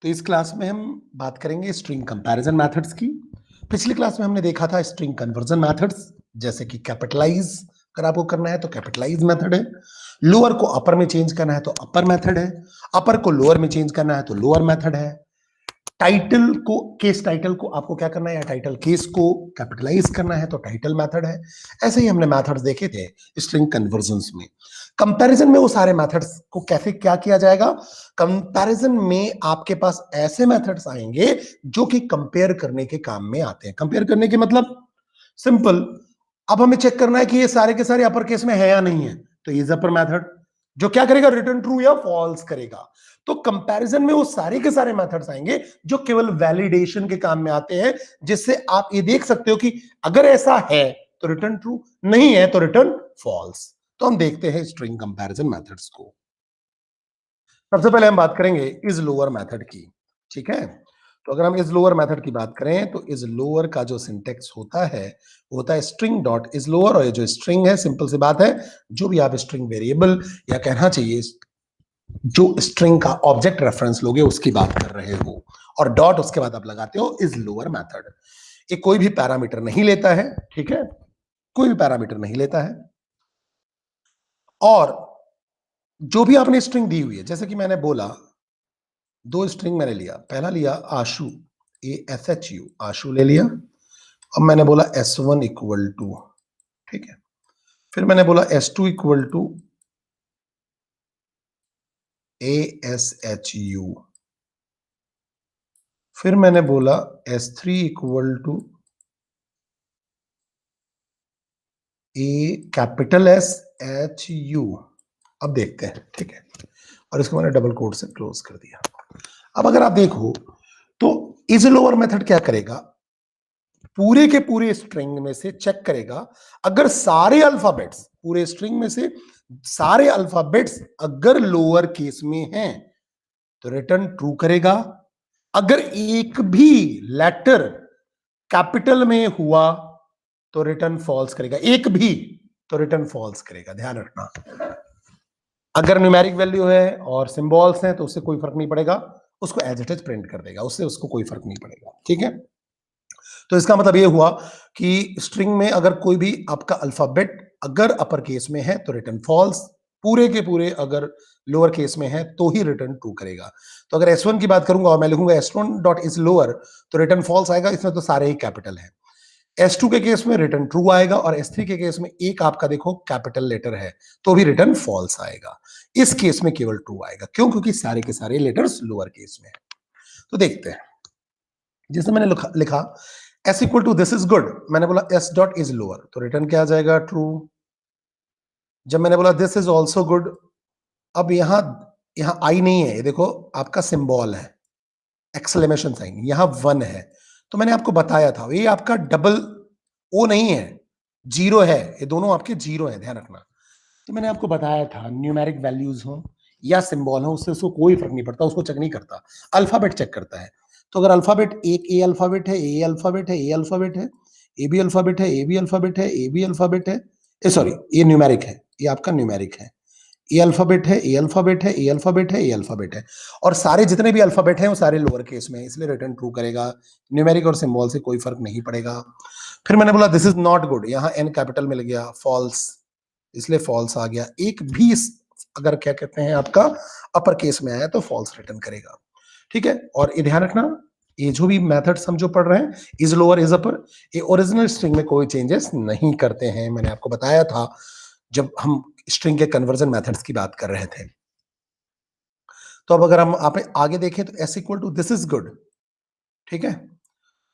तो इस क्लास में हम बात करेंगे स्ट्रिंग कंपैरिजन मेथड्स की। पिछली क्लास में हमने देखा था स्ट्रिंग कन्वर्जन मेथड्स, जैसे कि कैपिटलाइज अगर आपको करना है तो कैपिटलाइज मेथड है, लोअर को अपर में चेंज करना है तो अपर मेथड है, अपर को लोअर में चेंज करना है तो लोअर मेथड है, टाइटल को केस टाइटल को आपको क्या करना है या टाइटल केस को कैपिटलाइज करना है तो टाइटल मेथड है। ऐसे ही हमने मेथड्स देखे थे स्ट्रिंग कन्वर्जन्स में। कंपैरिजन में वो सारे मेथड्स को कैसे क्या किया जाएगा, कंपैरिजन में आपके पास ऐसे मेथड्स आएंगे जो कि कंपेयर करने के काम में आते हैं। कंपेयर करने के मतलब सिंपल, अब हमें चेक करना है कि ये सारे के सारे अपर केस में है या नहीं है, तो इज अपर मेथड जो क्या करेगा, रिटर्न ट्रू या फॉल्स करेगा। तो कंपैरिजन में वो सारे के सारे मेथड्स आएंगे जो केवल वैलिडेशन के काम में आते हैं, जिससे आप ये देख सकते हो कि अगर ऐसा है तो रिटर्न ट्रू, नहीं है तो रिटर्न फॉल्स। तो हम देखते हैं स्ट्रिंग कंपैरिजन मेथड्स को। सबसे पहले हम बात करेंगे इज लोअर मेथड की, ठीक है। तो अगर हम इज लोअर मेथड की बात करें तो इज लोअर का जो सिंटेक्स होता है वो होता है स्ट्रिंग डॉट इज लोअर, और ये जो स्ट्रिंग है सिंपल सी बात है, जो भी आप स्ट्रिंग वेरिएबल या कहना चाहिए जो स्ट्रिंग का ऑब्जेक्ट रेफरेंस लोगे उसकी बात कर रहे हो, और डॉट उसके बाद आप लगाते हो इज लोअर मेथड। ये कोई भी पैरामीटर नहीं लेता है, ठीक है, कोई भी पैरामीटर नहीं लेता है। और जो भी आपने स्ट्रिंग दी हुई है, जैसे कि मैंने बोला दो स्ट्रिंग मैंने लिया, पहला लिया आशु, ASHU आशु ले लिया। अब मैंने बोला S1 इक्वल टू, ठीक है, फिर मैंने बोला S2 इक्वल टू ASHU, फिर मैंने बोला S3 इक्वल टू ASHU। अब देखते हैं, ठीक है, और इसको मैंने डबल कोट से क्लोज कर दिया। अब अगर आप देखो तो इज लोअर मेथड क्या करेगा, पूरे के पूरे स्ट्रिंग में से चेक करेगा, अगर सारे अल्फाबेट्स पूरे स्ट्रिंग में से सारे अल्फाबेट्स अगर लोअर केस में हैं तो रिटर्न ट्रू करेगा। अगर एक भी लेटर कैपिटल में हुआ तो रिटर्न फॉल्स करेगा, एक भी तो रिटर्न फॉल्स करेगा, ध्यान रखना। अगर न्यूमेरिक वैल्यू है और सिंबल्स हैं तो उससे कोई फर्क नहीं पड़ेगा, उसको एज इट इज प्रिंट कर देगा, उससे उसको कोई फर्क नहीं पड़ेगा, ठीक है। तो इसका मतलब ये हुआ कि स्ट्रिंग में अगर कोई भी आपका अल्फाबेट अगर अपर केस में है तो रिटर्न फॉल्स, पूरे के पूरे अगर लोअर केस में है तो ही रिटर्न ट्रू करेगा। तो अगर S1 की बात करूंगा और मैं लिखूंगा S1 डॉट इज लोअर तो रिटर्न फॉल्स आएगा, इसमें तो सारे ही कैपिटल है। S2 के केस में रिटर्न ट्रू आएगा, और S3 के केस में एक आपका देखो कैपिटल लेटर है तो भी रिटर्न फॉल्स आएगा। इस केस में केवल ट्रू आएगा, क्यों? क्योंकि सारे के सारे लेटर्स लोअर केस में है। तो देखते हैं, जैसे मैंने लिखा S equal to this is good, मैंने बोला S डॉट इज लोअर तो रिटर्न क्या आ जाएगा, ट्रू। जब मैंने बोला दिस इज ऑल्सो गुड, अब यहां यहां आई नहीं है, ये देखो आपका सिंबल है एक्सक्लेमेशन साइन, यहां 1 है, तो मैंने आपको बताया था ये आपका डबल ओ नहीं है, जीरो है, ये दोनों आपके जीरो है, ध्यान रखना। तो मैंने आपको बताया था न्यूमेरिक वैल्यूज हो या सिंबल हो उससे उसको कोई फर्क नहीं पड़ता, उसको चेक नहीं करता, अल्फाबेट चेक करता है। तो अगर अल्फाबेट एक ए अल्फाबेट है, ए अल्फाबेट है, ए अल्फाबेट है, ए बी अल्फाबेट है, ए बी अल्फाबेट है, ए बी अल्फाबेट है, सॉरी ये न्यूमेरिक है, ये आपका न्यूमेरिक है, ए अल्फाबेट है, ए अल्फाबेट है, ए अल्फाबेट है, ए अल्फाबेट है, और सारे जितने भी अल्फाबेट हैं वो सारे लोअर केस में है, इसलिए रिटर्न ट्रू करेगा, न्यूमेरिक और सिंबल से कोई फर्क नहीं पड़ेगा। फिर मैंने बोला दिस इज नॉट गुड, यहां एन कैपिटल मिल गया, फॉल्स, इसलिए फॉल्स आ गया। एक भी अगर क्या कहते हैं आपका अपर केस में आया तो फॉल्स रिटर्न करेगा, ठीक है। और ये ध्यान रखना, ये जो भी मेथड्स हम जो पढ़ रहे हैं इज लोअर इज अपर, ये ओरिजिनल स्ट्रिंग में कोई चेंजेस नहीं करते हैं, मैंने आपको बताया था जब हम स्ट्रिंग के कन्वर्जन मेथड्स की बात कर रहे थे। तो अब अगर हम आप आगे देखें तो S equal to this is good, ठीक है।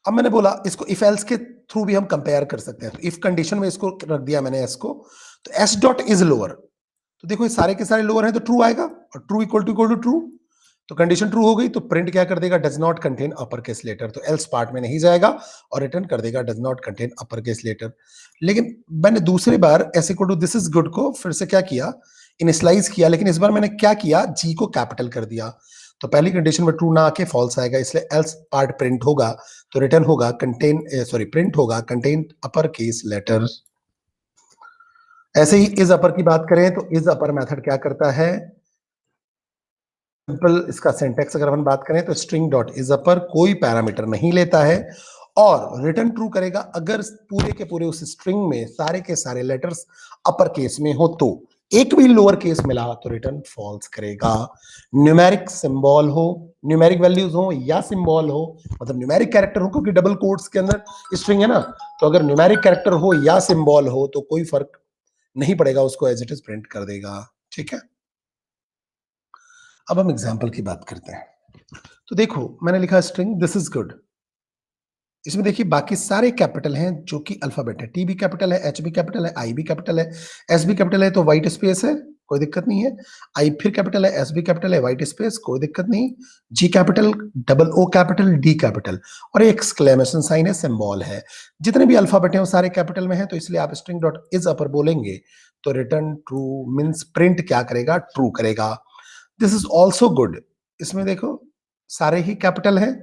अब मैंने बोला इसको इफ एल्स के थ्रू भी हम कंपेयर कर सकते हैं, तो इफ कंडीशन में इसको रख दिया मैंने S को, तो S डॉट इज लोअर, तो देखो ये सारे के सारे लोअर हैं तो ट्रू आएगा, और ट्रू इक्वल टू ट्रू, तो कंडीशन ट्रू हो गई, तो प्रिंट क्या कर देगा, does not contain upper case letter, तो एल्स पार्ट में नहीं जाएगा और रिटर्न कर देगा does not contain upper case letter. लेकिन मैंने दूसरी बार S equal to this is good को फिर से क्या किया, इनिशियलाइज किया, लेकिन इस बार मैंने क्या किया, जी को कैपिटल कर दिया, तो पहली कंडीशन में ट्रू ना आके फॉल्स आएगा, इसलिए एल्स पार्ट प्रिंट होगा, तो रिटर्न होगा कंटेन सॉरी प्रिंट होगा कंटेन अपर केस लेटर। ऐसे ही इज अपर की बात करें तो इज अपर मेथड क्या करता है, सिंपल इसका सिंटेक्स अगर अपन बात करें तो स्ट्रिंग डॉट इज अपर कोई पैरामीटर नहीं लेता है और रिटर्न ट्रू करेगा अगर पूरे के पूरे उस स्ट्रिंग में सारे के सारे लेटर्स अपर केस में हो तो। एक भी लोअर केस मिला तो रिटर्न फॉल्स करेगा। न्यूमेरिक सिंबल हो, न्यूमेरिक वैल्यूज हो या सिंबल हो, मतलब न्यूमेरिक कैरेक्टर हो क्योंकि डबल कोट्स के अंदर स्ट्रिंग है ना, तो अगर न्यूमेरिक कैरेक्टर हो या सिंबल हो तो कोई फर्क नहीं पड़ेगा, उसको एज इट इज प्रिंट कर देगा। ठीक है, अब हम एग्जाम्पल की बात करते हैं। तो देखो मैंने लिखा स्ट्रिंग दिस इज गुड, इसमें देखिए बाकी सारे कैपिटल हैं जो कि अल्फाबेट है, टी भी कैपिटल है, एच भी कैपिटल है, आई भी कैपिटल है, एस भी कैपिटल है, तो व्हाइट स्पेस है कोई दिक्कत नहीं है। आई फिर कैपिटल है, एस भी कैपिटल है, व्हाइट स्पेस कोई दिक्कत नहीं। G capital, double O capital, D capital और एक एक्सक्लेमेशन साइन है, सिंबल है। जितने भी अल्फाबेट हैं वो सारे कैपिटल में है, तो इसलिए आप स्ट्रिंग डॉट इज अपर बोलेंगे तो रिटर्न ट्रू मींस प्रिंट क्या करेगा, ट्रू करेगा। दिस इज ऑल्सो गुड, इसमें देखो सारे ही कैपिटल है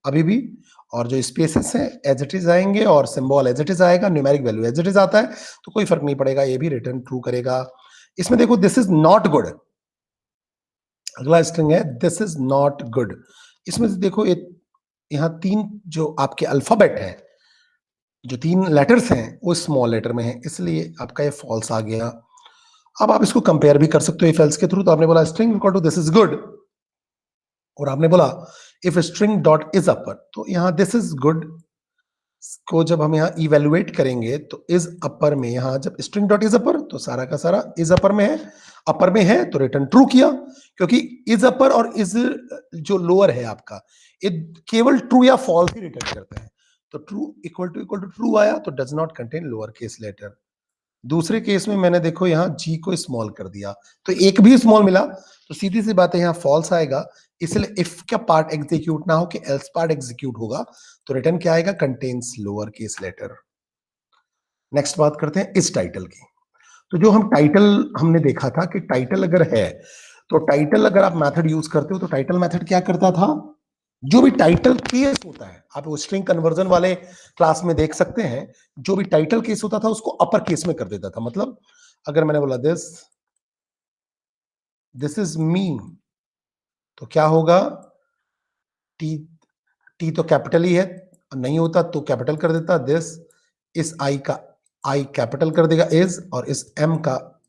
अभी भी, और जो स्पेसेस हैं एज इट इज आएंगे और सिंबल एज इट इज आएगा, numeric value as it is आता है, तो कोई फर्क नहीं पड़ेगा, ये भी रिटर्न ट्रू करेगा। इसमें देखो दिस इज नॉट गुड, अगला स्ट्रिंग है दिस इज नॉट गुड। इसमें से देखो यहाँ तीन जो आपके अल्फाबेट है, जो तीन लेटर्स हैं वो स्मॉल लेटर में है, इसलिए आपका ये फॉल्स आ गया। अब आप इसको कंपेयर भी कर सकते हो इफ एल्स के थ्रू। तो आपने बोला string equal to this is good और आपने बोला if string dot is upper, तो यहाँ दिस इज गुड को जब हम यहाँ इवेलुएट करेंगे तो इज अपर में, यहाँ जब स्ट्रिंग डॉट इज अपर तो सारा का सारा इज अपर में है तो रिटर्न ट्रू किया, क्योंकि इज अपर और इज जो लोअर है आपका ये केवल ट्रू या फॉल्स ही रिटर्न करते हैं। तो ट्रू इक्वल टू ट्रू आया तो does not contain lower case letter. दूसरे केस में मैंने देखो यहाँ जी को स्मॉल कर दिया तो एक भी स्मॉल मिला, तो सीधी सी बात है यहाँ फॉल्स आएगा, इसलिए इफ का पार्ट एग्जीक्यूट ना हो कि एल्स पार्ट एग्जीक्यूट होगा, तो रिटर्न क्या आएगा, contains lower case letter. Next बात करते हैं इस टाइटल की। तो जो हम टाइटल हमने देखा था कि टाइटल अगर है तो टाइटल अगर आप मेथड यूज करते हो तो टाइटल मेथड क्या करता था, जो भी टाइटल केस होता है आप वो स्ट्रिंग कन्वर्जन वाले क्लास में देख सकते हैं, जो भी टाइटल केस होता था उसको अपर केस में कर देता था। मतलब अगर मैंने बोला दिस इज मी, तो क्या होगा, टी टी तो कैपिटल ही है, नहीं होता तो कैपिटल कर देता, दिस इस आई का आई कैपिटल कर देगा इज, और इस एम का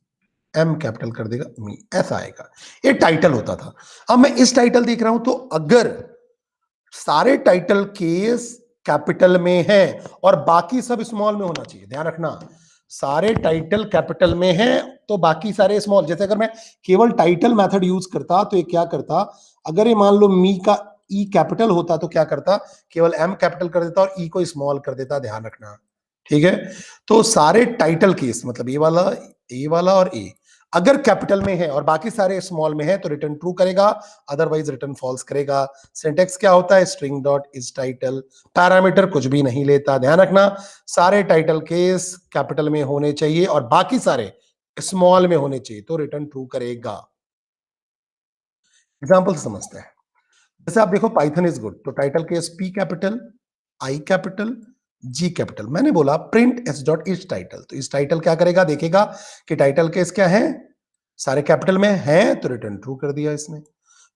एम कैपिटल कर देगा मी, ऐसा आएगा। ये टाइटल होता था। अब मैं इस टाइटल देख रहा हूं तो अगर सारे टाइटल केस कैपिटल में है और बाकी सब स्मॉल में होना चाहिए, ध्यान रखना, सारे टाइटल कैपिटल में है तो बाकी सारे स्मॉल। जैसे अगर मैं केवल टाइटल मेथड यूज करता तो ये क्या करता, अगर ये मान लो मी का ई कैपिटल होता तो क्या करता, केवल एम कैपिटल कर देता और ई को स्मॉल कर देता, ध्यान रखना। ठीक है, तो सारे टाइटल केस मतलब ये वाला और ए अगर कैपिटल में है और बाकी सारे स्मॉल में है तो रिटर्न ट्रू करेगा, अदरवाइज रिटर्न फॉल्स करेगा। सिंटेक्स क्या होता है, string dot is title, parameter कुछ भी नहीं लेता, ध्यान रखना, सारे टाइटल केस कैपिटल में होने चाहिए और बाकी सारे स्मॉल में होने चाहिए तो रिटर्न ट्रू करेगा। एग्जाम्पल समझते हैं। जैसे आप देखो पाइथन इज गुड, तो title case P capital, I capital, G capital. मैंने बोला print S dot is title, तो इस टाइटल क्या करेगा, देखेगा कि टाइटल केस क्या है, सारे कैपिटल में है तो रिटर्न ट्रू कर दिया इसने।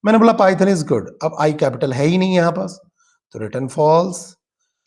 मैंने बोला पाइथन इज गुड, अब आई कैपिटल है ही नहीं यहां पास तो रिटर्न फॉल्स।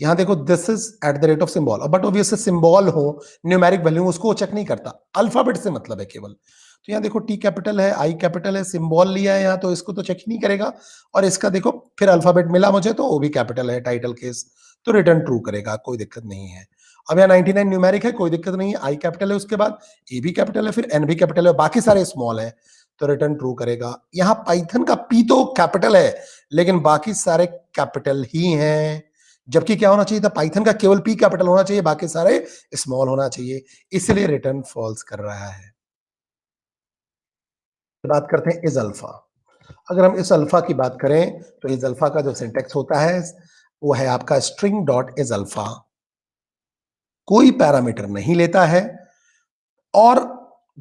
यहां देखो this is at the rate of symbol, but obviously symbol हो न्यूमेरिक वैल्यू उसको चेक नहीं करता, अल्फाबेट से मतलब है केवल। तो यहाँ देखो टी कैपिटल है, आई कैपिटल है, सिंबल लिया है यहाँ तो इसको तो चेक ही नहीं करेगा, और इसका देखो फिर अल्फाबेट मिला मुझे तो वो भी कैपिटल है टाइटल केस, तो रिटर्न ट्रू करेगा, कोई दिक्कत नहीं है। अब यहाँ 99 न्यूमेरिक है, कोई दिक्कत नहीं है, आई कैपिटल है, उसके बाद ए भी कैपिटल है, फिर एन भी कैपिटल है, बाकी सारे स्मॉल है तो रिटर्न ट्रू करेगा। यहाँ पाइथन का पी तो कैपिटल है लेकिन बाकी सारे कैपिटल ही हैं, जबकि क्या होना चाहिए था, पाइथन का केवल पी कैपिटल होना चाहिए, बाकी सारे स्मॉल होना चाहिए, इसलिए रिटर्न फॉल्स कर रहा है। बात करते हैं इज अल्फा। अगर हम इस अल्फा की बात करें तो इज अल्फा का जो सिंटेक्स होता है वो है आपका स्ट्रिंग डॉट इज अल्फा, कोई पैरामीटर नहीं लेता है और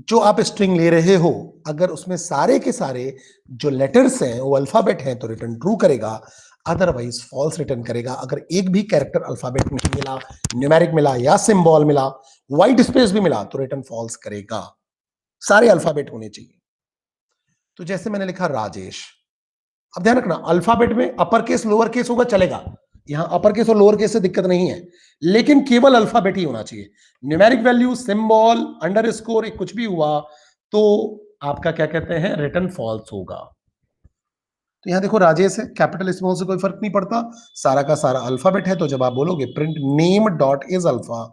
जो आप स्ट्रिंग ले रहे हो अगर उसमें सारे के सारे जो लेटर्स हैं वो अल्फाबेट हैं तो रिटर्न ट्रू करेगा, अदरवाइज फॉल्स रिटर्न करेगा। अगर एक भी कैरेक्टर अल्फाबेट नहीं मिला, न्यूमेरिक मिला या सिंबल मिला, व्हाइट स्पेस भी मिला तो रिटर्न फॉल्स करेगा, सारे अल्फाबेट होने चाहिए। तो जैसे मैंने लिखा राजेश, अब ध्यान रखना, अल्फाबेट में अपर केस लोअर केस होगा चलेगा, यहां अपर केस और लोअर केस से दिक्कत नहीं है, लेकिन केवल अल्फाबेट ही होना चाहिए। न्यूमेरिक वैल्यू, सिंबल, अंडरस्कोर कुछ भी हुआ तो आपका क्या कहते हैं, रिटर्न फॉल्स होगा। तो यहां देखो राजेश है, कैपिटल स्मॉल से कोई फर्क नहीं पड़ता, सारा का सारा अल्फाबेट है, तो जब आप बोलोगे print name dot is alpha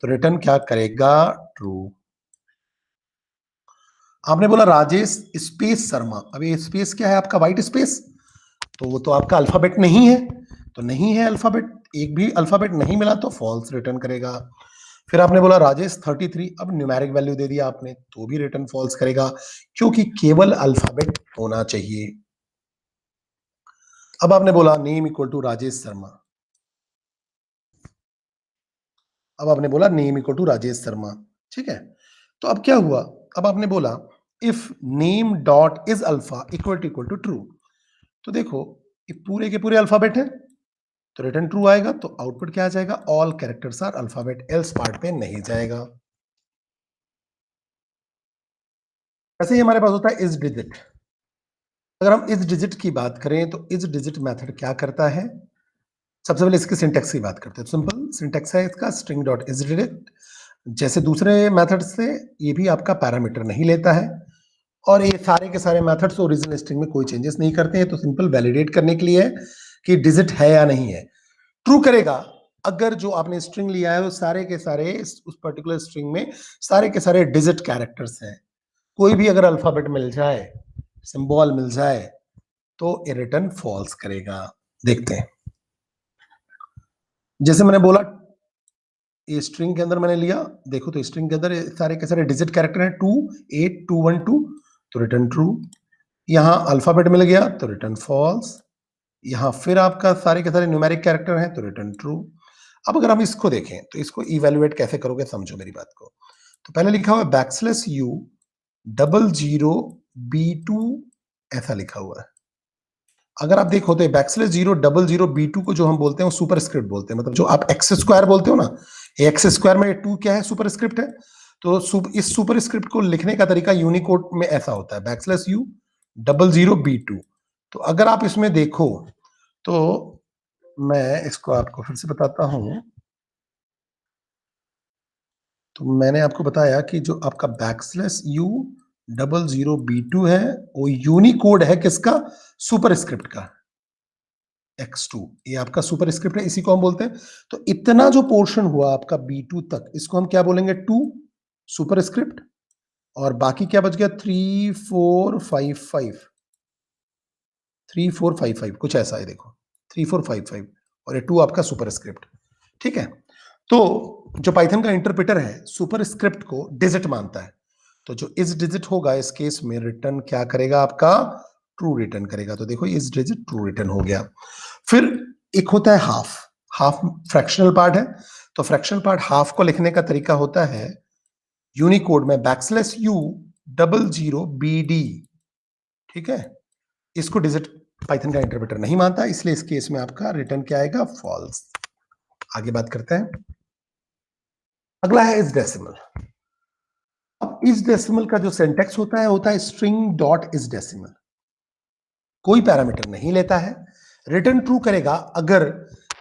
तो रिटर्न क्या करेगा, ट्रू। आपने बोला राजेश स्पेस शर्मा, अभी स्पेस क्या है आपका, व्हाइट स्पेस, तो वो तो आपका अल्फाबेट नहीं है, तो नहीं है अल्फाबेट, एक भी अल्फाबेट नहीं मिला तो फॉल्स रिटर्न करेगा। फिर आपने बोला राजेश 33, अब न्यूमेरिक वैल्यू दे दिया आपने तो भी रिटर्न फॉल्स करेगा, क्योंकि केवल अल्फाबेट होना चाहिए। अब आपने बोला name equal to Rajesh Sharma, अब आपने बोला name equal to Rajesh Sharma, ठीक है। तो अब क्या हुआ, अब आपने बोला if name dot is alpha equal to true, तो देखो ये पूरे के पूरे अल्फाबेट है तो रिटर्न ट्रू आएगा, तो आउटपुट क्या आ जाएगा, all characters are alphabet, else part पे नहीं जाएगा। ऐसे ही हमारे पास होता है इज डिजिट। अगर हम इज डिजिट की बात करें तो इज डिजिट मेथड क्या करता है, सबसे पहले इसके सिंटेक्स की बात करते हैं। सिंपल सिंटेक्स है इसका, स्ट्रिंग डॉट इज डिजिट, जैसे दूसरे मेथड से ये भी आपका पैरामीटर नहीं लेता है, और ये सारे के सारे मेथड्स ओरिजिनल स्ट्रिंग में कोई चेंजेस नहीं करते हैं, तो सिंपल वैलिडेट करने के लिए है कि डिजिट है या नहीं है। ट्रू करेगा अगर जो आपने स्ट्रिंग लिया है वो सारे के सारे उस पर्टिकुलर स्ट्रिंग में सारे के सारे डिजिट कैरेक्टर्स हैं, कोई भी अगर अल्फाबेट मिल जाए, सिंबल मिल जाए तो ये रिटर्न फॉल्स करेगा। देखते हैं, जैसे मैंने बोला ये स्ट्रिंग के अंदर मैंने लिया, देखो तो स्ट्रिंग के अंदर सारे के सारे डिजिट कैरेक्टर हैं, 2 8 2 1 2, तो रिटर्न ट्रू। यहां अल्फाबेट मिल गया तो रिटर्न फॉल्स, यहां फिर आपका सारे के सारे न्यूमेरिक कैरेक्टर हैं तो रिटर्न ट्रू। अब अगर हम इसको देखें तो इसको इवेल्युएट कैसे करोगे, समझो मेरी बात को। तो पहले लिखा हुआ है backslash u double zero b two, ऐसा लिखा हुआ है। अगर आप देखो तो backslash zero double zero b two को जो हम बोलते हैं वो सुपर स्क्रिप्ट बोलते हैं, मतलब जो आप एक्स स्क्वायर बोलते हो ना, एक्स स्क्वायर में टू क्या है, सुपर स्क्रिप्ट है। तो इस सुपर स्क्रिप्ट को लिखने का तरीका यूनिकोड में ऐसा होता है, backslash u double zero b two. तो अगर आप इसमें देखो तो मैं इसको आपको फिर से बताता हूं, तो मैंने आपको बताया कि जो आपका backslash u double zero b two है वो यूनिकोड है किसका, सुपर स्क्रिप्ट का, x2, ये आपका सुपर स्क्रिप्ट है, इसी को हम बोलते हैं। तो इतना जो पोर्शन हुआ आपका b2 तक, इसको हम क्या बोलेंगे, 2 सुपर स्क्रिप्ट, और बाकी क्या बच गया 3 4 5 5, 3 4 5 5 कुछ ऐसा है, देखो 3 4 5 5, और ये 2 आपका सुपर स्क्रिप्ट, ठीक है। तो जो पाइथन का इंटरप्रेटर है सुपर स्क्रिप्ट को डिजिट मानता है, तो जो इस डिजिट होगा इस केस में रिटर्न क्या करेगा, आपका ट्रू रिटर्न करेगा। तो देखो इस डिजिट ट्रू रिटर्न हो गया। फिर एक होता है हाफ, हाफ फ्रैक्शनल पार्ट है, तो फ्रैक्शनल पार्ट हाफ को लिखने का तरीका होता है यूनिकोड में backslash u double zero b d, ठीक है। इसको डिजिट पाइथन का इंटरप्रेटर नहीं मानता, इसलिए इस केस में आपका रिटर्न क्या आएगा, फॉल्स। आगे बात करते हैं, अगला है इस डेसिमल। अब इस डेसिमल का जो सिंटेक्स होता है स्ट्रिंग डॉट इस डेसिमल, कोई पैरामीटर नहीं लेता है, रिटर्न ट्रू करेगा अगर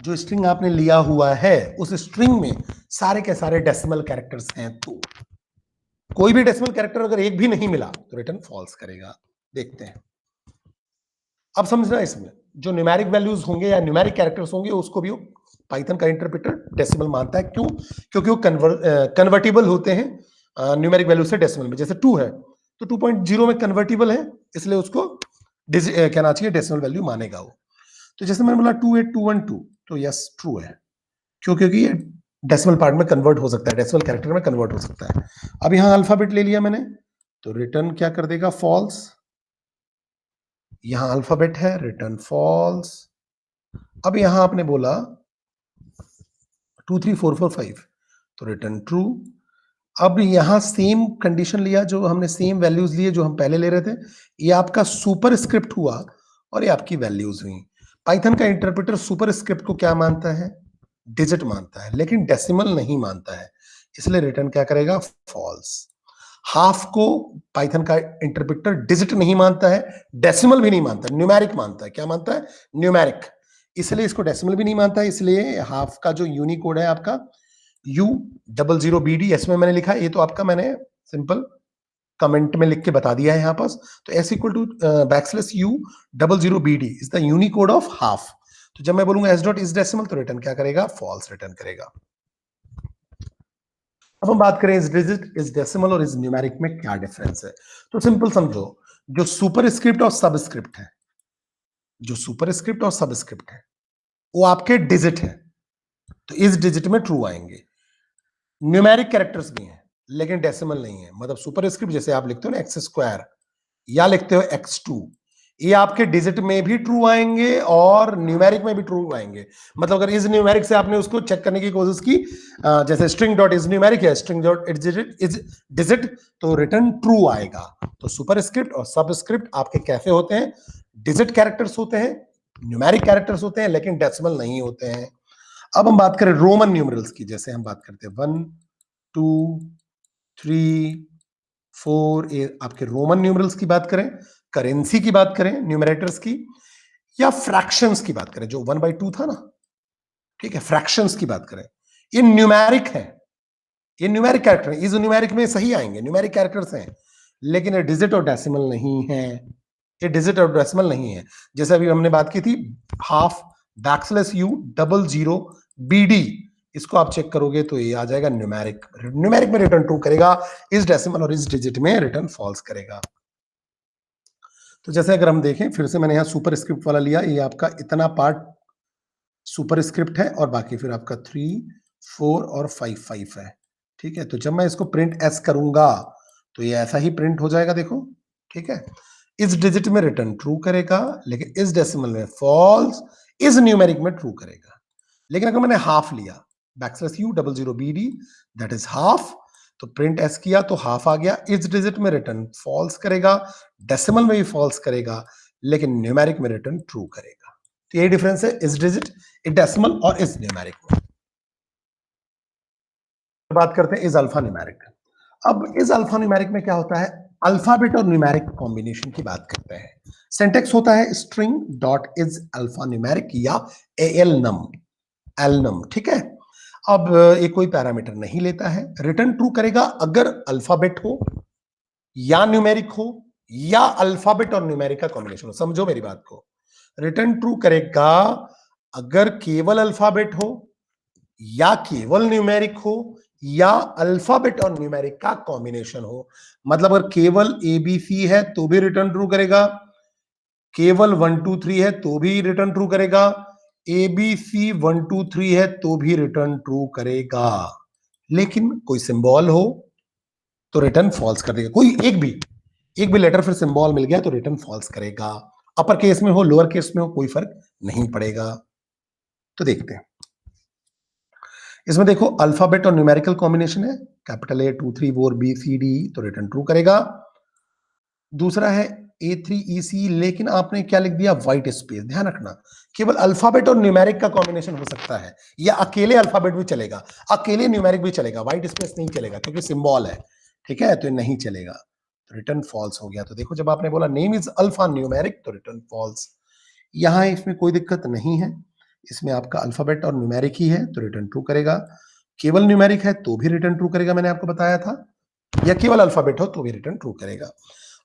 जो स्ट्रिंग आपने लिया हुआ है उस स्ट्रिंग में सारे के सारे डेसिमल कैरेक्टर्स हैं, तो कोई भी डेसिमल कैरेक्टर अगर एक भी नहीं मिला तो रिटर्न फॉल्स करेगा। देखते हैं, अब समझना इसमें जो न्यूमेरिक वैल्यूज होंगे या न्यूमेरिक कैरेक्टर्स होंगे उसको भी पाइथन का इंटरप्रेटर डेसिमल मानता है। क्यों, क्योंकि वो कन्वर्टिबल होते हैं न्यूमेरिक वैल्यू से डेसिमल में, जैसे 2 है तो 2.0 में कन्वर्टिबल है, इसलिए उसको कहना चाहिए डेसिमल वैल्यू मानेगा वो। तो जैसे मैंने बोला 28212, तो यस ट्रू है, क्यों, क्योंकि ये डेसिमल पार्ट में कन्वर्ट हो सकता है, डेसिमल कैरेक्टर में कन्वर्ट हो सकता है। अब यहां अल्फाबेट ले लिया मैंने, तो रिटर्न क्या कर देगा, फॉल्स। यहां अल्फाबेट है, रिटर्न फॉल्स। अब यहां आपने बोला 2 3 4 4 5, तो रिटर्न ट्रू। अब यहां सेम कंडीशन लिया, जो हमने सेम वैल्यूज लिए जो हम पहले ले रहे थे, ये आपका सुपर स्क्रिप्ट हुआ और ये आपकी वैल्यूज हुई। पाइथन का इंटरप्रेटर सुपर स्क्रिप्ट को क्या मानता है, डिजिट मानता है, लेकिन डेसिमल नहीं मानता है, इसलिए रिटर्न क्या करेगा, फॉल्स। हाफ को पाइथन का इंटरप्रेटर डिजिट नहीं मानता है, डेसिमल भी नहीं मानता, न्यूमेरिक मानता है। क्या मानता है? न्यूमेरिक। इसलिए इसको डेसिमल भी नहीं मानता है, इसलिए हाफ का जो यूनिकोड है आपका U00BD, इसमें मैंने लिखा, ये तो आपका मैंने सिंपल कमेंट में लिख के बता दिया है यहां पास। तो S equal to /U00BD is the Unicode of half. तो जब मैं बोलूंगा S डॉट इज डेसिमल तो रिटर्न क्या करेगा? फॉल्स रिटर्न करेगा। अब हम बात करें इस डिजिट, इस डेसिमल और इस न्यूमेरिक में क्या डिफरेंस है। तो सिंपल समझो, जो सुपरस्क्रिप्ट और सबस्क्रिप्ट है, जो सुपरस्क्रिप्ट और सबस्क्रिप्ट है वो आपके डिजिट है, तो इस डिजिट में ट्रू आएंगे। न्यूमेरिक कैरेक्टर्स भी हैं लेकिन डेसिमल नहीं है। मतलब सुपरस्क्रिप्ट जैसे आप लिखते हो ना x² या लिखते हो x2, ये आपके डिजिट में भी ट्रू आएंगे और न्यूमेरिक में भी ट्रू आएंगे। मतलब अगर इस न्यूमेरिक से आपने उसको चेक करने की कोशिश की, जैसे स्ट्रिंग डॉट इज न्यूमेरिक है, स्ट्रिंग डॉट इज डिजिट, तो रिटर्न ट्रू आएगा। तो सुपरस्क्रिप्ट और सबस्क्रिप्ट आपके कैसे होते हैं? डिजिट कैरेक्टर्स होते हैं, न्यूमेरिक कैरेक्टर्स होते हैं, लेकिन डेसिमल नहीं होते हैं। अब हम बात करें रोमन न्यूमरल्स की, जैसे हम बात करते हैं 1 2 3 4, ये आपके रोमन न्यूमरल्स की बात करें, करेंसी की बात करें, न्यूमरेटर्स की, या फ्रैक्शंस की बात करें, जो 1/2 था ना, ठीक है, फ्रैक्शंस की बात करें, ये न्यूमेरिक है, ये न्यूमेरिक कैरेक्टर है, इस न्यूमेरिक में सही आएंगे, न्यूमेरिक कैरेक्टर्स हैं, लेकिन ये डिजिट और डेसिमल नहीं है, ये डिजिट और डेसिमल नहीं है। जैसे अभी हमने बात की थी हाफ /U00BD, इसको आप चेक करोगे तो ये आ जाएगा न्यूमेरिक, न्यूमेरिक में रिटर्न ट्रू करेगा, इस डेसिमल और इस डिजिट में रिटर्न फॉल्स करेगा। तो जैसे अगर हम देखें, फिर से मैंने यहां सुपर स्क्रिप्ट वाला लिया, ये आपका इतना पार्ट सुपर स्क्रिप्ट है और बाकी फिर आपका 3 4 और 5 है, ठीक है। तो जब मैं इसको प्रिंट एस करूंगा तो ये ऐसा ही प्रिंट हो जाएगा, देखो, ठीक है। इस डिजिट में रिटर्न ट्रू करेगा लेकिन इस डेसिमल में फॉल्स, इस न्यूमेरिक में ट्रू करेगा। लेकिन अगर मैंने हाफ लिया /U00BD, दैट इज हाफ, तो प्रिंट एस किया तो हाफ आ गया, इस डिजिट में रिटर्न फॉल्स करेगा, डेसिमल में भी फॉल्स करेगा, लेकिन न्यूमेरिक में रिटर्न ट्रू करेगा। तो यही डिफरेंस है इस डिजिट, इस डेसिमल और इस न्यूमेरिक में। बात करते हैं इस अल्फा न्यूमेरिक। अब इस अल्फा न्यूमेरिक में क्या होता है? अल्फाबेट और न्यूमेरिक कॉम्बिनेशन की बात करते हैं। सिंटेक्स होता है string dot is alpha numeric या एलनम, ठीक है। अब ये कोई पैरामीटर नहीं लेता है, रिटर्न ट्रू करेगा अगर अल्फाबेट हो या न्यूमेरिक हो या अल्फाबेट और न्यूमेरिक का कॉम्बिनेशन हो। समझो मेरी बात को, रिटर्न ट्रू करेगा अगर केवल अल्फाबेट हो या केवल न्यूमेरिक हो या अल्फाबेट और न्यूमेरिक का कॉम्बिनेशन हो। मतलब अगर केवल ABC है तो भी रिटर्न ट्रू करेगा, केवल 1 2 3 है तो भी रिटर्न ट्रू करेगा, ABC 1 2 3 है तो भी रिटर्न ट्रू करेगा। लेकिन कोई सिंबल हो तो रिटर्न फॉल्स कर देगा। कोई एक भी लेटर फिर सिंबल मिल गया तो रिटर्न फॉल्स करेगा। अपर केस में हो लोअर केस में हो कोई फर्क नहीं पड़ेगा। तो देखते हैं इसमें, देखो अल्फाबेट और न्यूमेरिकल कॉम्बिनेशन है, capital A 2 3 4 B C D, तो रिटर्न ट्रू करेगा। दूसरा है A3EC, लेकिन आपने क्या लिख दिया? White space. ध्यान रखना, केवल अल्फाबेट और न्यूमेरिक का कॉम्बिनेशन हो सकता है, या अकेले अल्फाबेट भी चलेगा, अकेले न्यूमेरिक भी चलेगा, व्हाइट स्पेस नहीं चलेगा क्योंकि सिंबल है, ठीक है, तो नहीं चलेगा, तो रिटर्न फॉल्स हो गया। तो देखो जब आपने बोला नेम इज अल्फा न्यूमेरिक तो रिटर्न फॉल्स। यहां इसमें कोई दिक्कत नहीं है, इसमें आपका अल्फाबेट और न्यूमेरिक ही है तो रिटर्न ट्रू करेगा, केवल न्यूमेरिक है तो भी रिटर्न ट्रू करेगा, मैंने आपको बताया था, या केवल अल्फाबेट हो तो भी रिटर्न ट्रू करेगा।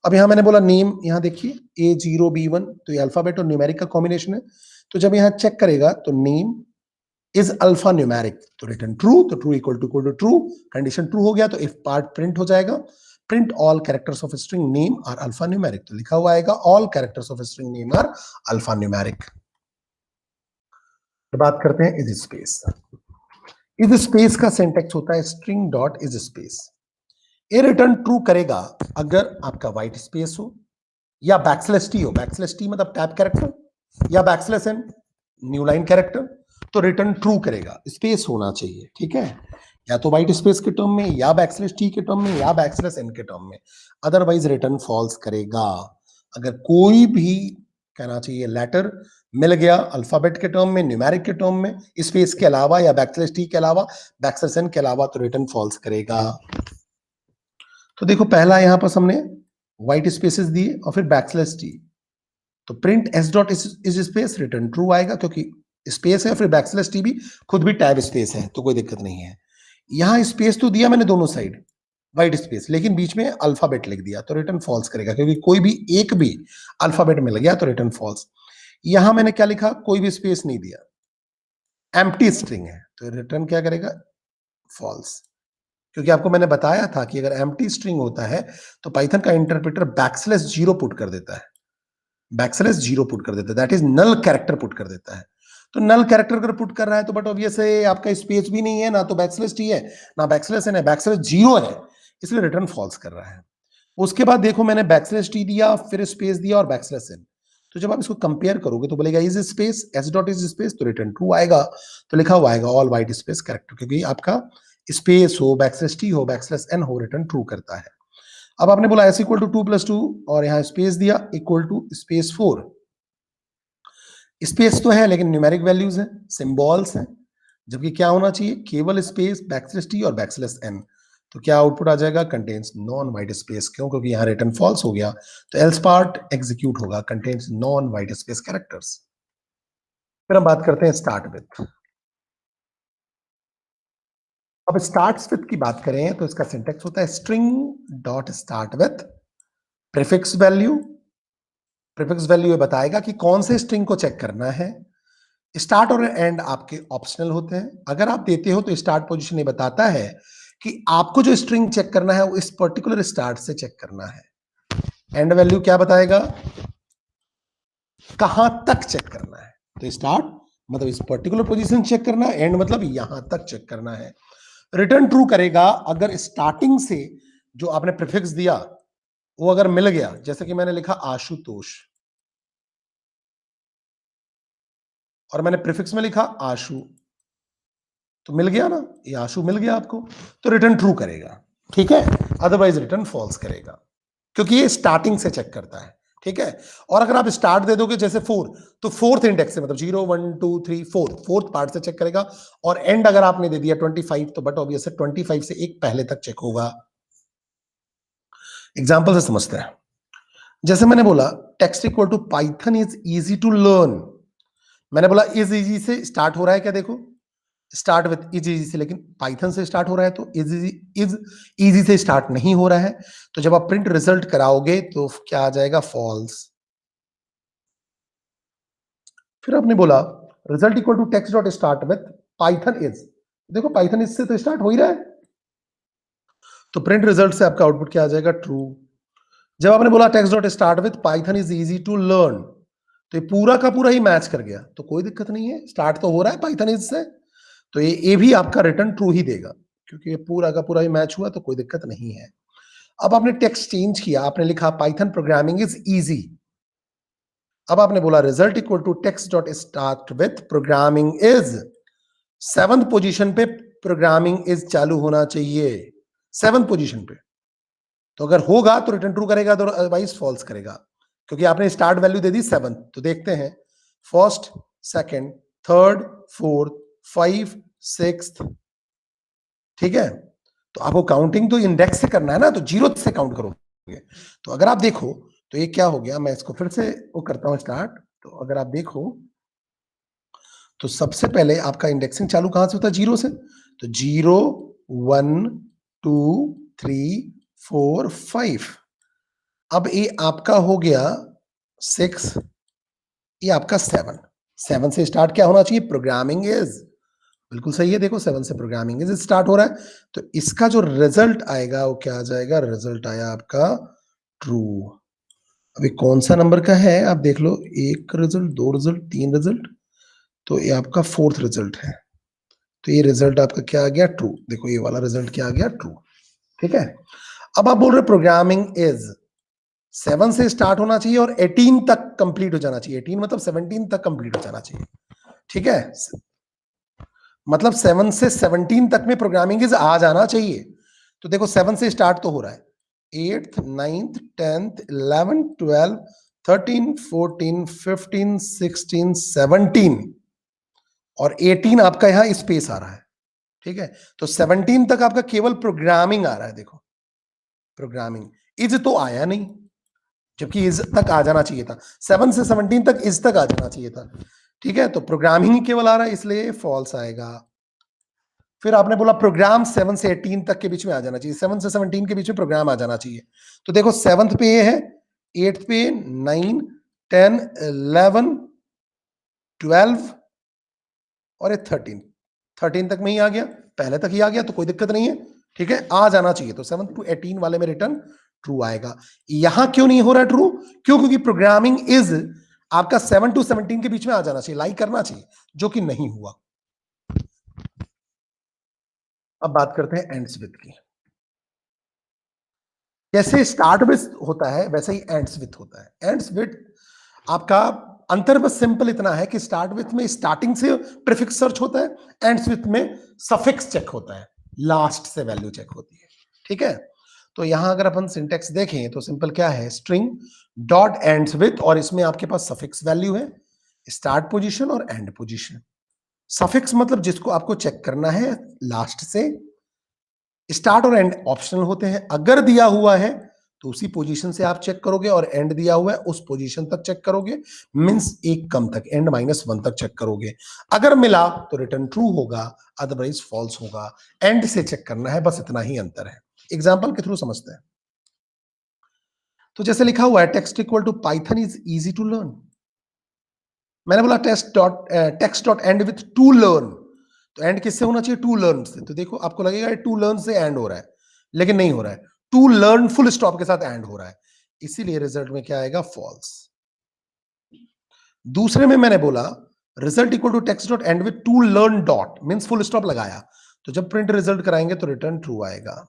अब यहां मैंने बोला नेम, यहां देखिए A0B1, तो ये अल्फाबेट और न्यूमेरिक का कॉम्बिनेशन है, तो जब यहां चेक करेगा तो नेम इज अल्फा न्यूमेरिक तो रिटर्न ट्रू, तो true equal to true, condition true हो गया तो इफ पार्ट प्रिंट हो जाएगा, print all characters of string name are alpha numeric, तो लिखा हुआ आएगा all characters of string name are alpha numeric. बात करते हैं इज स्पेस। इज स्पेस का सिंटेक्स होता है स्ट्रिंग डॉट इज स्पेस। ये रिटर्न ट्रू करेगा अगर आपका व्हाइट स्पेस हो या /T हो, /T मतलब टैब कैरेक्टर, या \n न्यू लाइन कैरेक्टर, तो रिटर्न ट्रू करेगा, स्पेस होना चाहिए, ठीक है, या तो व्हाइट स्पेस के टर्म में या /T के टर्म में या \n के टर्म में, अदरवाइज रिटर्न फॉल्स करेगा। अगर कोई भी कहना चाहिए लेटर मिल गया अल्फाबेट के टर्म में, न्यूमेरिक के टर्म में, स्पेस के अलावा या /T के अलावा, \n के अलावा, तो रिटर्न फॉल्स करेगा। तो देखो पहला यहां पर हमने व्हाइट स्पेसेस दिए और फिर बैकस्लैश टी, तो print S dot is space return true आएगा क्योंकि स्पेस है, फिर बैकस्लैश टी भी खुद भी टैब स्पेस है तो कोई दिक्कत नहीं है। यहां स्पेस तो दिया मैंने दोनों साइड व्हाइट स्पेस, लेकिन बीच में अल्फाबेट लिख दिया तो रिटर्न फॉल्स करेगा क्योंकि कोई भी एक भी अल्फाबेट मिल गया तो रिटर्न फॉल्स। यहां मैंने क्या लिखा, कोई भी स्पेस नहीं दिया, एम्प्टी स्ट्रिंग है तो रिटर्न क्या करेगा, फॉल्स। क्योंकि आपको मैंने बताया था कि अगर एम्प्टी स्ट्रिंग होता है तो पाइथन का इंटरप्रेटर बैकस्लैश जीरो पुट कर देता है, बैकस्लैश जीरो पुट कर देता है, that is null character put कर देता है। तो नल कैरेक्टर अगर पुट कर रहा है तो बट ऑब्वियस है आपका स्पेस भी नहीं है, ना तो बैकस्लैश टी है, ना बैकस्लैश है, ना बैकस्लैश जीरो है, इसलिए रिटर्न फॉल्स कर रहा है। उसके बाद देखो मैंने बैकस्लैश टी दिया, फिर स्पेस दिया और बैकस्लैश एन, तो जब आप इसको कंपेयर करोगे तो बोलेगा is space S dot is space तो रिटर्न ट्रू आएगा, तो लिखा हुआ आएगा ऑल व्हाइट स्पेस कैरेक्टर, क्योंकि आपका स्पेस हो, बैकस्लैश टी हो, बैकस्लैश एन हो, रिटर्न ट्रू करता है। अब आपने बोला एस इक्वल टू 2 + 2 और यहाँ स्पेस दिया इक्वल टू स्पेस 4, स्पेस तो है लेकिन न्यूमेरिक वैल्यूज है, सिंबल्स हैं, जबकि क्या होना चाहिए, केवल स्पेस बैकस्लैश टी और बैकस्लैश एन, तो क्या आउटपुट आ जाएगा, कंटेन्स नॉन वाइट स्पेस। क्यों, क्योंकि यहाँ रिटर्न फॉल्स हो गया, तो एल्स पार्ट एग्जीक्यूट होगा, contains non white space characters. फिर हम बात करते हैं स्टार्ट विथ। अब स्टार्ट्स विथ की बात करें तो इसका सिंटेक्स होता है string dot start with prefix value. Prefix value ये बताएगा कि कौन से स्ट्रिंग को चेक करना है। स्टार्ट और एंड आपके ऑप्शनल होते हैं, अगर आप देते हो तो स्टार्ट पोजीशन ये बताता है कि आपको जो स्ट्रिंग चेक करना है वो इस पर्टिकुलर स्टार्ट से चेक करना है। एंड वैल्यू क्या बताएगा, कहां तक चेक करना है, तो स्टार्ट मतलब इस पर्टिकुलर पोजीशन चेक करना है, एंड मतलब यहां तक चेक करना है। रिटर्न ट्रू करेगा अगर स्टार्टिंग से जो आपने प्रीफिक्स दिया वो अगर मिल गया, जैसे कि मैंने लिखा आशुतोष और मैंने प्रीफिक्स में लिखा आशु, तो मिल गया ना, ये आशु मिल गया आपको, तो रिटर्न ट्रू करेगा, ठीक है, अदरवाइज रिटर्न फॉल्स करेगा क्योंकि ये स्टार्टिंग से चेक करता है, ठीक है। और अगर आप स्टार्ट दे दोगे जैसे 4, तो फोर्थ इंडेक्स से मतलब 0 1 2 3 4 फोर्थ पार्ट से चेक करेगा, और एंड अगर आपने दे दिया 25 तो बट ऑब्वियस है 25 से एक पहले तक चेक होगा। एग्जांपल से समझते हैं, जैसे मैंने बोला text equal to Python is easy to learn, मैंने बोला इज इजी से स्टार्ट हो रहा है, क्या देखो स्टार्ट विथ इज इजी से, लेकिन पाइथन से स्टार्ट हो रहा है तो इज इजी से स्टार्ट नहीं हो रहा है, तो जब आप प्रिंट रिजल्ट कराओगे तो क्या आ जाएगा, फॉल्स। फिर आपने बोला result equal to text dot start with Python is, देखो पाइथन इज से तो स्टार्ट हो ही रहा है, तो प्रिंट रिजल्ट से आपका आउटपुट क्या आ जाएगा, ट्रू। जब आपने बोला text dot start with Python is easy to learn, तो ये पूरा का पूरा ही मैच कर गया, तो कोई दिक्कत नहीं है, स्टार्ट तो हो रहा है पाइथन इज से, तो ये भी आपका रिटर्न ट्रू ही देगा क्योंकि ये पूरा का पूरा ही मैच हुआ, तो कोई दिक्कत नहीं है। अब आपने टेक्स्ट चेंज किया, आपने लिखा पाइथन प्रोग्रामिंग इज इजी, अब आपने बोला result equal to text dot start with programming is, 7th position पे प्रोग्रामिंग इज चालू होना चाहिए, 7th पोजीशन पे, तो अगर होगा तो रिटर्न ट्रू करेगा, तो अदरवाइज फॉल्स करेगा क्योंकि आपने स्टार्ट वैल्यू दे दी 7। तो देखते हैं फर्स्ट, सेकंड, थर्ड, फोर्थ, 5, 6, ठीक है, तो आपको काउंटिंग तो इंडेक्स से करना है ना, तो 0 से काउंट करोगे, तो अगर आप देखो तो ये क्या हो गया, मैं इसको फिर से वो करता हूं स्टार्ट, तो अगर आप देखो तो सबसे पहले आपका इंडेक्सिंग चालू कहां से होता है, 0 से, तो 0 1 2 3 4 5, अब ये आपका हो गया 6, ये आपका 7 से स्टार्ट क्या होना चाहिए, प्रोग्रामिंग इज, बिल्कुल सही है, देखो 7 से प्रोग्रामिंग इज स्टार्ट हो रहा है, तो इसका जो रिजल्ट आएगा वो क्या आ जाएगा, रिजल्ट आया आपका ट्रू। अभी कौन सा नंबर का है आप देख लो, एक रिजल्ट, 2 रिजल्ट, 3 रिजल्ट, तो ये आपका 4th रिजल्ट है, तो ये रिजल्ट आपका क्या आ गया, ट्रू, देखो ये वाला रिजल्ट क्या आ गया, ट्रू, ठीक है। अब आप बोल रहे प्रोग्रामिंग इज 7 से स्टार्ट होना चाहिए और 18 तक कंप्लीट हो जाना चाहिए, 18 मतलब 17 तक कंप्लीट हो जाना चाहिए, ठीक है, मतलब 7 से 17 तक में प्रोग्रामिंग इज आ जाना चाहिए, तो देखो 7 से स्टार्ट तो हो रहा है, 8th 9th 10th 11th 12th 13 14 15 16 17 और 18 आपका यहां स्पेस आ रहा है, ठीक है, तो 17 तक आपका केवल प्रोग्रामिंग आ रहा है, देखो प्रोग्रामिंग, इज तो आया नहीं, जबकि इज तक आ जाना चाहिए था, 7 से 17 तक इज तक आ जाना चाहिए था, ठीक है, तो प्रोग्रामिंग ही केवल आ रहा है इसलिए फॉल्स आएगा। फिर आपने बोला प्रोग्राम 7 से 18 तक के बीच में आ जाना चाहिए, 7 से 17 के बीच में प्रोग्राम आ जाना चाहिए, तो देखो 7th पे ये है, 8th पे 9 10 11 12 और ये 13 तक में ही आ गया, पहले तक ही आ गया तो कोई दिक्कत नहीं है, ठीक है, आ जाना चाहिए, तो 7 to 18 वाले में रिटर्न ट्रू आएगा। यहां क्यों नहीं हो रहा ट्रू? क्यों? क्योंकि प्रोग्रामिंग इज आपका 7 to 17 के बीच में आ जाना चाहिए, लाइक करना चाहिए, जो कि नहीं हुआ। अब बात करते हैं एंड्स विथ की। जैसे स्टार्ट विथ होता है वैसे ही एंड्स विथ होता है। एंड्स विथ आपका अंतर बस सिंपल इतना है कि स्टार्ट विथ में स्टार्टिंग से प्रीफिक्स सर्च होता है, एंड्स विथ में सफिक्स चेक होता है, लास्ट से वैल्यू चेक होती है, ठीक है। तो यहां अगर अपन सिंटेक्स देखें तो सिंपल क्या है, स्ट्रिंग डॉट एंड्स विथ, और इसमें आपके पास सफिक्स वैल्यू है, स्टार्ट पोजीशन और एंड पोजीशन। सफिक्स मतलब जिसको आपको चेक करना है लास्ट से, स्टार्ट और एंड ऑप्शनल होते हैं, अगर दिया हुआ है तो उसी पोजीशन से आप चेक करोगे, और एंड दिया हुआ है उस पोजीशन तक चेक करोगे, मींस एक कम तक, एंड -1 तक चेक करोगे, अगर मिला तो रिटर्न ट्रू होगा, अदरवाइज फॉल्स होगा। एंड से चेक करना है, बस इतना ही अंतर है। एग्जांपल के थ्रू समझते हैं। तो जैसे लिखा हुआ है text equal to Python is easy to learn, मैंने बोला text dot end with to learn, तो एंड किससे होना चाहिए, टू लर्न से, तो देखो आपको लगेगा टू लर्न से एंड हो रहा है, लेकिन नहीं हो रहा है, टू लर्न फुल स्टॉप के साथ एंड हो रहा है, इसीलिए रिजल्ट में क्या आएगा, फॉल्स। दूसरे में मैंने बोला result equal to text dot end with to learn dot, means full stop लगाया, तो जब प्रिंट रिजल्ट कराएंगे तो रिटर्न ट्रू आएगा।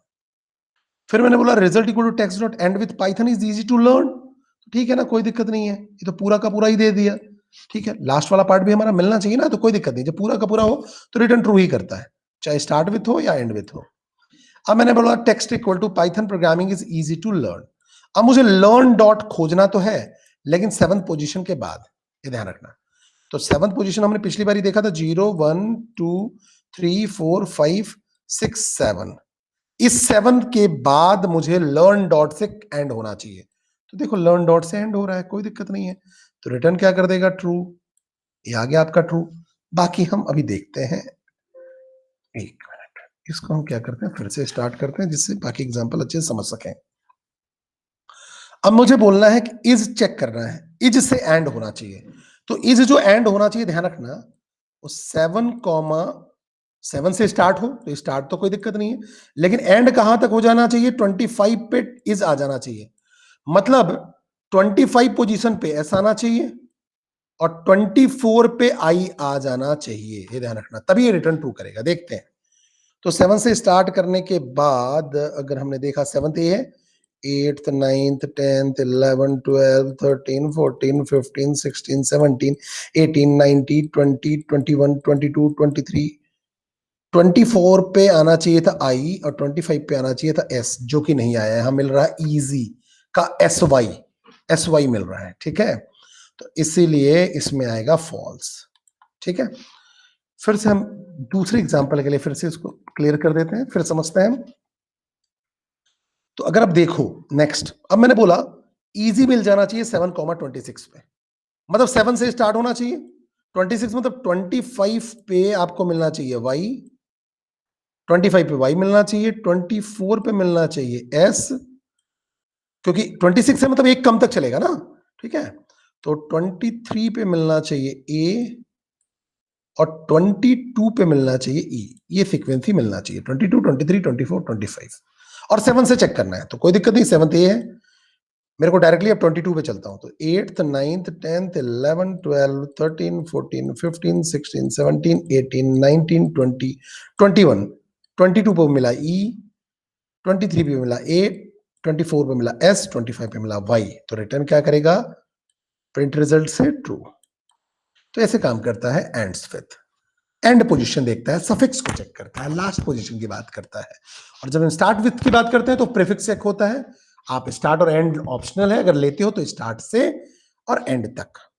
फिर मैंने बोला result equal to text dot end with Python is easy to learn, ठीक है ना, कोई दिक्कत नहीं है, ये तो पूरा का पूरा ही दे दिया, ठीक है, लास्ट वाला पार्ट भी हमारा मिलना चाहिए ना, तो कोई दिक्कत नहीं, जब पूरा का पूरा हो तो रिटर्न ट्रू ही करता है, चाहे स्टार्ट विथ हो या एंड विथ हो। अब मैंने बोला text equal to Python programming is easy to learn, अब मुझे लर्न डॉट खोजना तो है, लेकिन 7th पोजीशन के बाद, ये ध्यान रखना, तो 7th पोजीशन हमने पिछली बार ही देखा था, 0 1 2 3 4 5 6 7, इस 7 के बाद मुझे लर्न डॉट से एंड होना चाहिए, तो देखो लर्न डॉट से एंड हो रहा है, कोई दिक्कत नहीं है, तो रिटर्न क्या कर देगा, ट्रू, ये आ गया आपका ट्रू। बाकी हम अभी देखते हैं, एक मिनट, इसको हम क्या करते हैं, फिर से स्टार्ट करते हैं जिससे बाकी एग्जांपल अच्छे से समझ सकें। अब मुझे बोलना है कि इज चेक करना है, इज से एंड होना चाहिए, तो इज जो एंड होना चाहिए, ध्यान रखना, वो 7 से स्टार्ट हो, तो स्टार्ट तो कोई दिक्कत नहीं है, लेकिन एंड कहां तक हो जाना चाहिए, 25 पे इज आ जाना चाहिए, मतलब 25 पोजीशन पे एस आना चाहिए और 24 पे आई आ जाना चाहिए, ये ध्यान रखना, तभी ये रिटर्न ट्रू करेगा। देखते हैं, तो 7 से स्टार्ट करने के बाद अगर हमने देखा 7th ये है, 8th 9th 10th 11 12 13 14 15 16 17 18 19 20 21 22 23 24 पे आना चाहिए था आई और 25 पे आना चाहिए था एस, जो कि नहीं आया है, यहाँ मिल रहा है इजी का एस वाई मिल रहा है, ठीक है, तो इसीलिए इसमें आएगा फॉल्स, ठीक है। फिर से हम दूसरे एग्जांपल के लिए फिर से इसको क्लियर कर देते हैं, फिर समझते हैं। तो अगर आप देखो नेक्स्ट, अब मैंने बोला इजी मिल जाना चाहिए 7,26 पे, मतलब 7 से स्टार्ट होना चाहिए, 26 मतलब 25 पे आपको मिलना चाहिए वाई, 25 पे वाई मिलना चाहिए, 24 पे मिलना चाहिए एस, क्योंकि 26 है मतलब एक कम तक चलेगा ना, ठीक है, तो 23 पे मिलना चाहिए ए और 22 पे मिलना चाहिए ई, ये फ्रीक्वेंसी मिलना चाहिए, 22 23 24 25, और 7 से चेक करना है, तो कोई दिक्कत नहीं, 7th ए है, मेरे को डायरेक्टली अब 22 पे चलता हूं, तो 8th 9th 10th 11 12 13 14 15 16 17 18 19 20 21, 22 पे मिला ई, 23 पे मिला ए, 24 पे मिला एस, 25 पे मिला वाई, तो रिटर्न क्या करेगा, प्रिंट रिजल्ट से ट्रू। तो ऐसे काम करता है एंड्स विथ। एंड पोजीशन देखता है, सफिक्स को चेक करता है, लास्ट पोजीशन की बात करता है, और जब हम स्टार्ट विथ की बात करते हैं तो प्रीफिक्स चेक होता है, आप स्टार्ट और एंड ऑप्शनल है, अगर लेते हो तो स्टार्ट से और एंड तक,